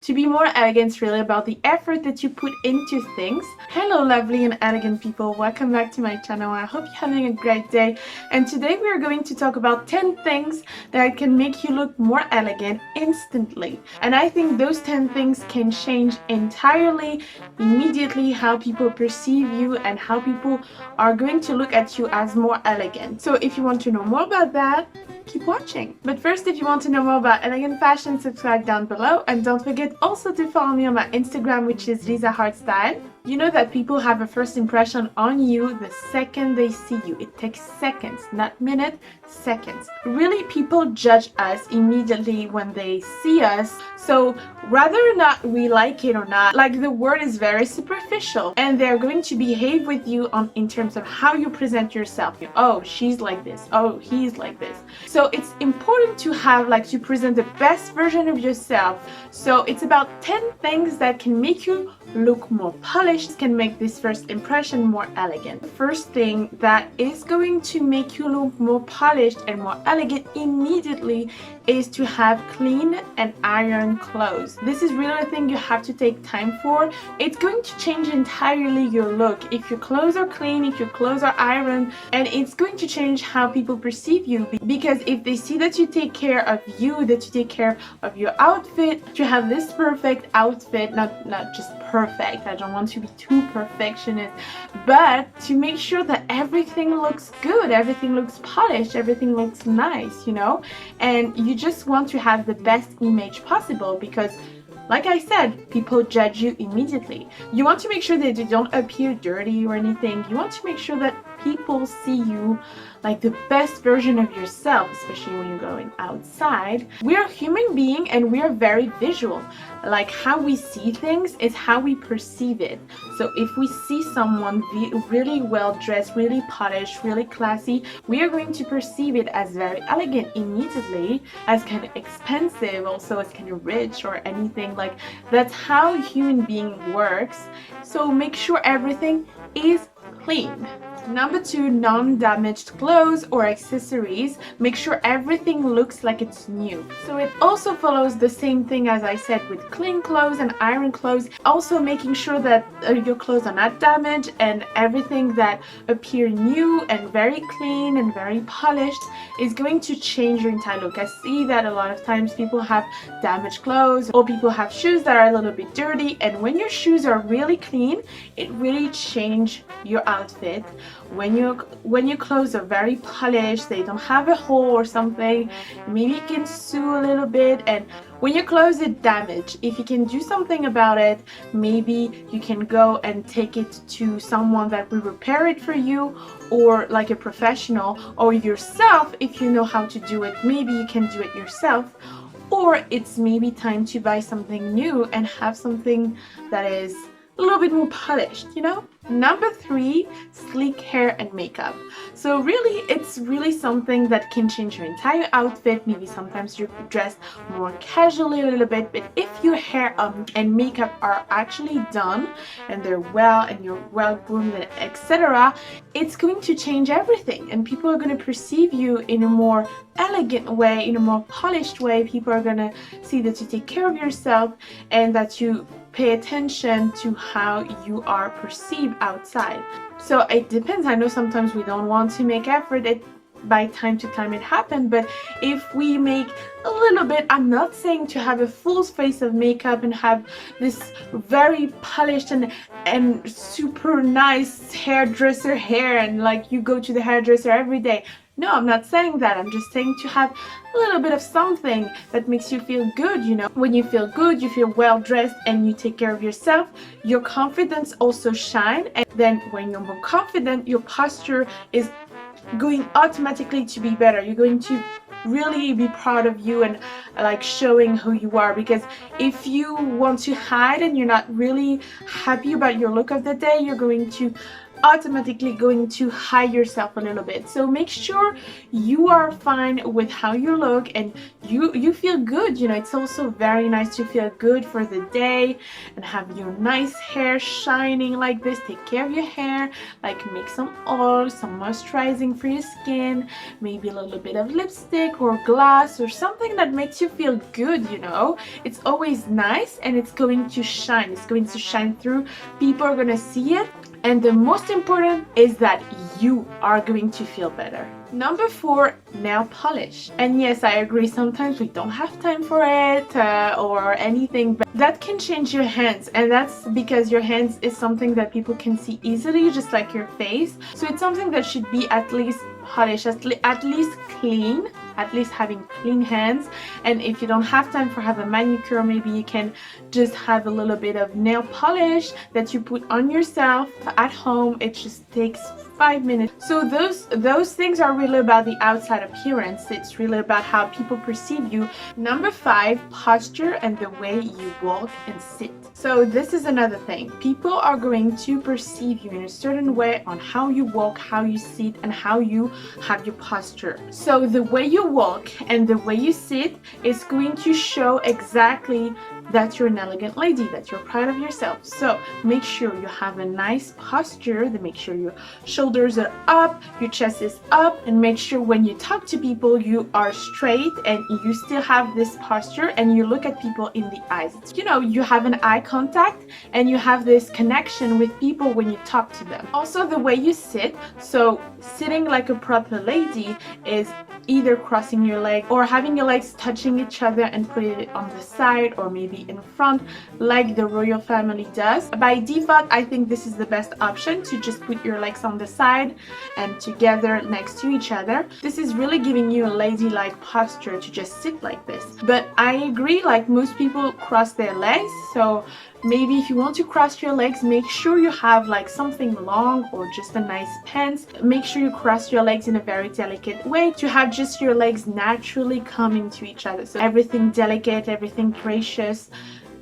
To be more elegant is really about the effort that you put into things. Hello lovely and elegant people, welcome back to my channel. I hope you're having a great day, and today we are going to talk about 10 things that can make you look more elegant instantly. And I think those 10 things can change entirely, immediately, how people perceive you and how people are going to look at you as more elegant. So if you want to know more about that, keep watching. But first, if you want to know more about elegant fashion, subscribe down below, and don't forget also to follow me on my Instagram, which is LISAHARTSTYLE. You know that people have a first impression on you the second they see you. It takes seconds, not minutes, seconds. Really, people judge us immediately when they see us. So whether or not we like it or not, like, the word is very superficial, and they're going to behave with you in terms of how you present yourself. Oh, she's like this. Oh, he's like this. So it's important to to present the best version of yourself. So it's about 10 things that can make you look more polished, can make this first impression more elegant. The first thing that is going to make you look more polished and more elegant immediately is to have clean and iron clothes. This is really a thing you have to take time for. It's going to change entirely your look if your clothes are clean, if your clothes are ironed, and it's going to change how people perceive you, because if they see that you take care of you, that you take care of your outfit, you have this perfect outfit, not just perfect, I don't want to be too perfectionist, but to make sure that everything looks good, everything looks polished, everything looks nice, you know, and you just want to have the best image possible, because like I said, people judge you immediately. You want to make sure that you don't appear dirty or anything. You want to make sure that people see you like the best version of yourself, especially when you're going outside. We are human beings and we are very visual. Like, how we see things is how we perceive it. So if we see someone really well dressed, really polished, really classy, we are going to perceive it as very elegant immediately, as kind of expensive, also as kind of rich or anything. Like, that's how a human being works. So make sure everything is clean. Number 2, non-damaged clothes or accessories. Make sure everything looks like it's new. So it also follows the same thing as I said with clean clothes and iron clothes. Also making sure that your clothes are not damaged, and everything that appear new and very clean and very polished is going to change your entire look. I see that a lot of times people have damaged clothes, or people have shoes that are a little bit dirty, and when your shoes are really clean, it really changes your outfit. When your clothes are very polished, they don't have a hole or something, maybe you can sew a little bit. And when your clothes are damaged, if you can do something about it, maybe you can go and take it to someone that will repair it for you, or like a professional, or yourself. If you know how to do it, maybe you can do it yourself. Or it's maybe time to buy something new and have something that is a little bit more polished, you know? Number 3, sleek hair and makeup. So really, it's really something that can change your entire outfit. Maybe sometimes you're dressed more casually a little bit, but if your hair and makeup are actually done and they're well and you're well groomed, etc., it's going to change everything, and people are going to perceive you in a more elegant way, in a more polished way. People are going to see that you take care of yourself and that you pay attention to how you are perceived outside. So it depends. I know sometimes we don't want to make effort. By time to time it happens, but if we make a little bit, I'm not saying to have a full face of makeup and have this very polished and super nice hairdresser hair, and like you go to the hairdresser every day. No, I'm not saying that. I'm just saying to have a little bit of something that makes you feel good, you know. When you feel good, you feel well dressed, and you take care of yourself, your confidence also shines. And then when you're more confident, your posture is going automatically to be better. You're going to really be proud of you and like showing who you are, because if you want to hide and you're not really happy about your look of the day, you're going to automatically going to hide yourself a little bit. So make sure you are fine with how you look and you feel good. You know, it's also very nice to feel good for the day and have your nice hair shining like this. Take care of your hair, like make some oil, some moisturizing for your skin, maybe a little bit of lipstick or gloss or something that makes you feel good. You know, it's always nice and it's going to shine. It's going to shine through. People are gonna see it, and the most important is that you are going to feel better. Number 4, nail polish. And yes, I agree, sometimes we don't have time for it or anything, but that can change your hands, and that's because your hands is something that people can see easily, just like your face. So it's something that should be at least polished, at least clean, at least having clean hands. And if you don't have time for have a manicure, maybe you can just have a little bit of nail polish that you put on yourself at home. It just takes 5 minutes. So those things are really about the outside appearance. It's really about how people perceive you. Number 5, posture and the way you walk and sit. So this is another thing. People are going to perceive you in a certain way on how you walk, how you sit, and how you have your posture. So the way you walk and the way you sit is going to show exactly that you're an elegant lady, that you're proud of yourself. So make sure you have a nice posture, make sure your shoulders are up, your chest is up, and make sure when you talk to people you are straight and you still have this posture and you look at people in the eyes. You know, you have an eye contact and you have this connection with people when you talk to them. Also the way you sit, so sitting like a proper lady is either crossing your leg or having your legs touching each other and putting it on the side or maybe in front like the royal family does. By default, I think this is the best option, to just put your legs on the side and together next to each other. This is really giving you a ladylike posture to just sit like this. But I agree, like most people cross their legs, so maybe if you want to cross your legs, make sure you have like something long or just a nice pants. Make sure you cross your legs in a very delicate way to have just your legs naturally coming to each other. So everything delicate, everything gracious,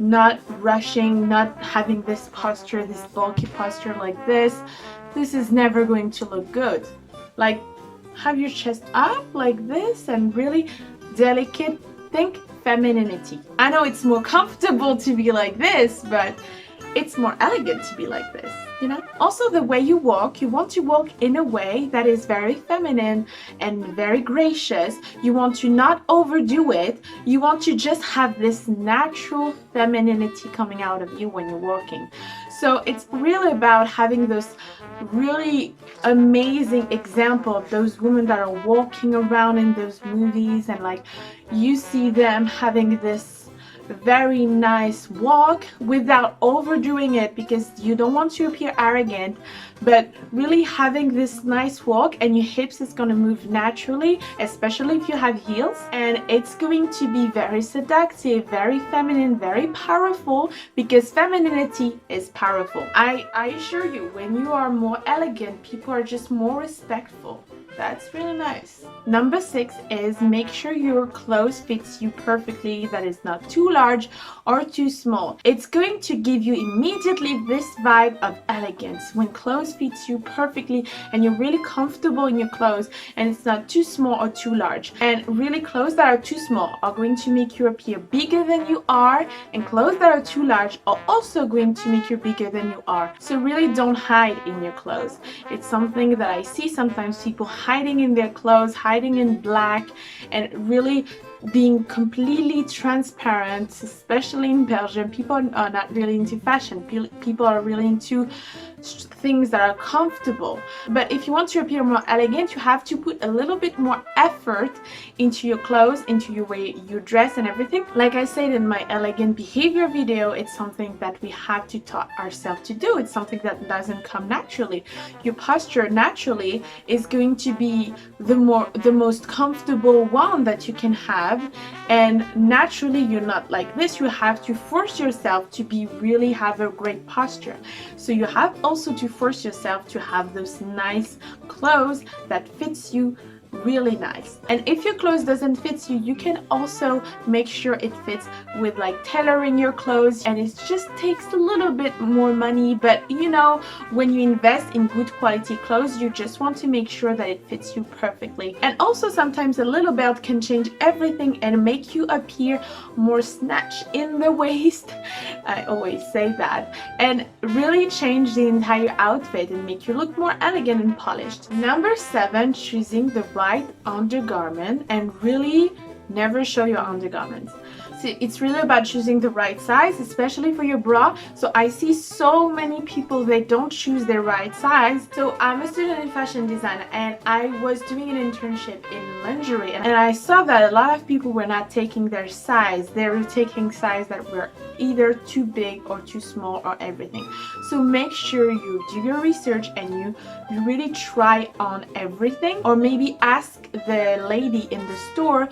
not rushing, not having this posture, this bulky posture like this. This is never going to look good. Like, have your chest up like this and really delicate. Think femininity. I know it's more comfortable to be like this, but it's more elegant to be like this, you know? Also the way you walk, you want to walk in a way that is very feminine and very gracious. You want to not overdo it. You want to just have this natural femininity coming out of you when you're walking. So it's really about having those really amazing example of those women that are walking around in those movies, and like you see them having this very nice walk without overdoing it, because you don't want to appear arrogant, but really having this nice walk, and your hips is going to move naturally, especially if you have heels, and it's going to be very seductive, very feminine, very powerful, because femininity is powerful. I assure you, when you are more elegant, people are just more respectful. That's really nice. Number 6 is make sure your clothes fits you perfectly, that is not too large or too small. It's going to give you immediately this vibe of elegance when clothes fits you perfectly and you're really comfortable in your clothes and it's not too small or too large. And really, clothes that are too small are going to make you appear bigger than you are, and clothes that are too large are also going to make you bigger than you are. So really don't hide in your clothes. It's something that I see sometimes, people hiding in their clothes, hiding in black, and really being completely transparent. Especially in Belgium, people are not really into fashion. People are really into things that are comfortable. But if you want to appear more elegant, you have to put a little bit more effort into your clothes, into your way you dress and everything. Like I said in my elegant behavior video, it's something that we have to taught ourselves to do. It's something that doesn't come naturally. Your posture naturally is going to be the most comfortable one that you can have, and naturally you're not like this. You have to force yourself to really have a great posture. So you have also to force yourself to have those nice clothes that fits you really nice. And if your clothes doesn't fit you, you can also make sure it fits with like tailoring your clothes, and it just takes a little bit more money, but you know, when you invest in good quality clothes, you just want to make sure that it fits you perfectly. And also sometimes a little belt can change everything and make you appear more snatched in the waist. I always say that, and really change the entire outfit and make you look more elegant and polished. Number 7, choosing the right undergarment, and really never show your undergarments. See, it's really about choosing the right size, especially for your bra. So I see so many people, they don't choose their right size. So I'm a student in fashion design, and I was doing an internship in lingerie, and I saw that a lot of people were not taking their size. They were taking size that were either too big or too small or everything. So make sure you do your research and you really try on everything, or maybe ask the lady in the store.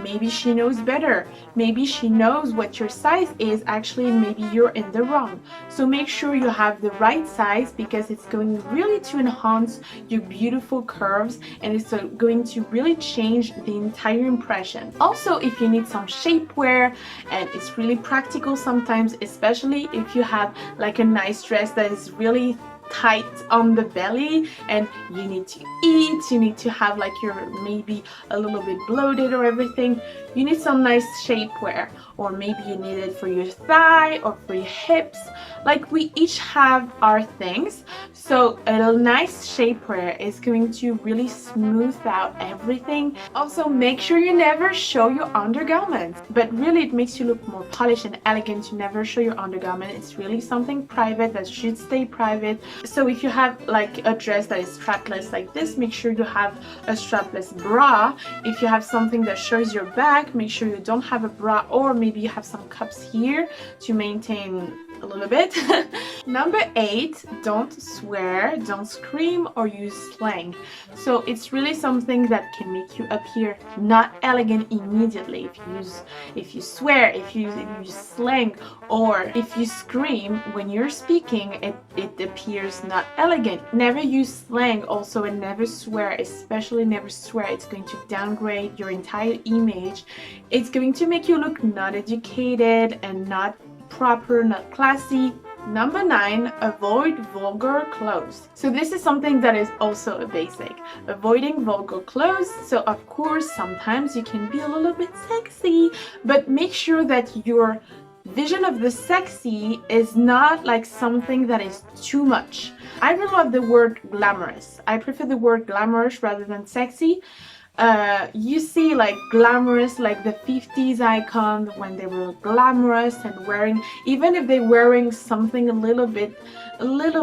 Maybe she knows better. Maybe she knows what your size is actually, and maybe you're in the wrong. So make sure you have the right size, because it's going really to enhance your beautiful curves, and it's going to really change the entire impression. Also, if you need some shapewear, and it's really practical sometimes, especially if you have like a nice dress that is really tight on the belly and you need to eat, you need to have like your maybe a little bit bloated or everything, you need some nice shapewear. Or maybe you need it for your thigh or for your hips. Like, we each have our things, so a nice shapewear is going to really smooth out everything. Also, make sure you never show your undergarments, but really it makes you look more polished and elegant to never show your undergarment. It's really something private that should stay private. So if you have like a dress that is strapless like this, make sure you have a strapless bra. If you have something that shows your back, make sure you don't have a bra, or maybe you have some cups here to maintain a little bit. Number 8, don't swear, don't scream or use slang. So it's really something that can make you appear not elegant immediately. If you swear, if you use slang, or if you scream when you're speaking, it appears not elegant. Never use slang also, and never swear, especially never swear. It's going to downgrade your entire image. It's going to make you look not educated and not proper, not classy. Number 9, avoid vulgar clothes. So this is something that is also a basic. Avoiding vulgar clothes. So of course, sometimes you can be a little bit sexy, but make sure that your vision of the sexy is not like something that is too much. I really love the word glamorous. I prefer the word glamorous rather than sexy. You see like glamorous, like the 50s icon, when they were glamorous and wearing, even if they're wearing something a little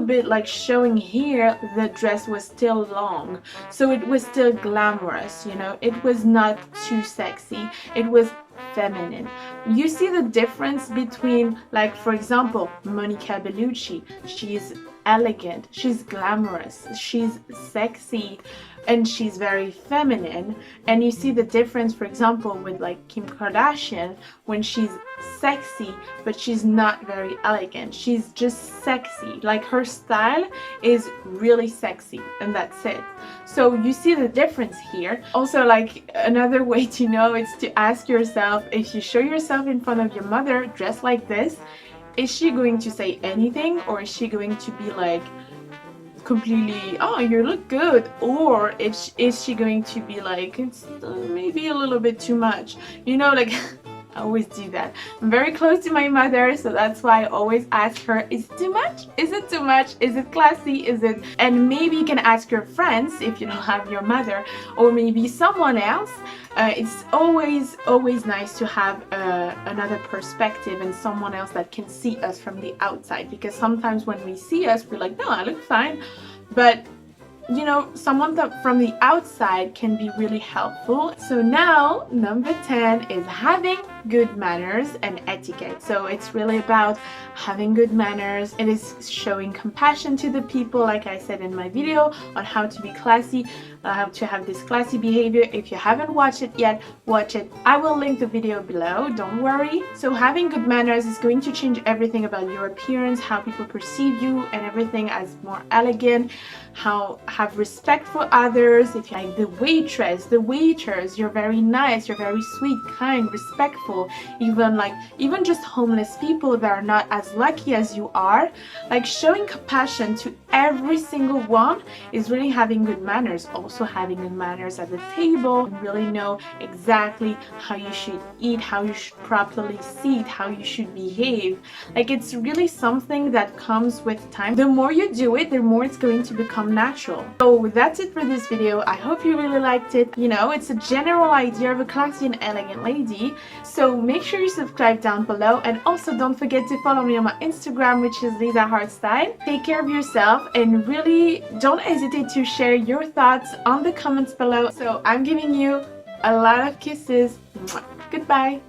bit like showing here, the dress was still long, so it was still glamorous, you know. It was not too sexy, it was feminine. You see the difference between, like, for example, Monica Bellucci. She's elegant, she's glamorous, she's sexy, and she's very feminine. And you see the difference, for example, with like Kim Kardashian, when she's sexy but she's not very elegant. She's just sexy, like her style is really sexy, and that's it. So you see the difference here. Also, like, another way to know is to ask yourself, if you show yourself in front of your mother dressed like this, is she going to say anything, or is she going to be like completely, oh, you look good? Or is she going to be like, it's maybe a little bit too much, you know? Like, I always do that. I'm very close to my mother, so that's why I always ask her, is it too much? Is it too much? Is it classy? Is it? And maybe you can ask your friends if you don't have your mother, or maybe someone else. It's always nice to have another perspective and someone else that can see us from the outside, because sometimes when we see us, we're like, no, I look fine. But you know, someone that from the outside can be really helpful. So now, number 10 is having good manners and etiquette. So it's really about having good manners. It is showing compassion to the people, like I said in my video on how to be classy, how to have this classy behavior. If you haven't watched it yet, watch it. I will link the video below, don't worry. So having good manners is going to change everything about your appearance, how people perceive you, and everything as more elegant. How have respect for others. If you're like the waitress, the waiters, you're very nice, you're very sweet, kind, respectful. Even just homeless people that are not as lucky as you are, like showing compassion to every single one is really having good manners. Also having good manners at the table, and really know exactly how you should eat, how you should properly sit, how you should behave. Like it's really something that comes with time. The more you do it, the more it's going to become natural. So that's it for this video. I hope you really liked it. You know, it's a general idea of a classy and elegant lady. So make sure you subscribe down below, and also don't forget to follow me on my Instagram, which is LISAHARTSTYLE. Take care of yourself, and really don't hesitate to share your thoughts on the comments below. So I'm giving you a lot of kisses. Goodbye.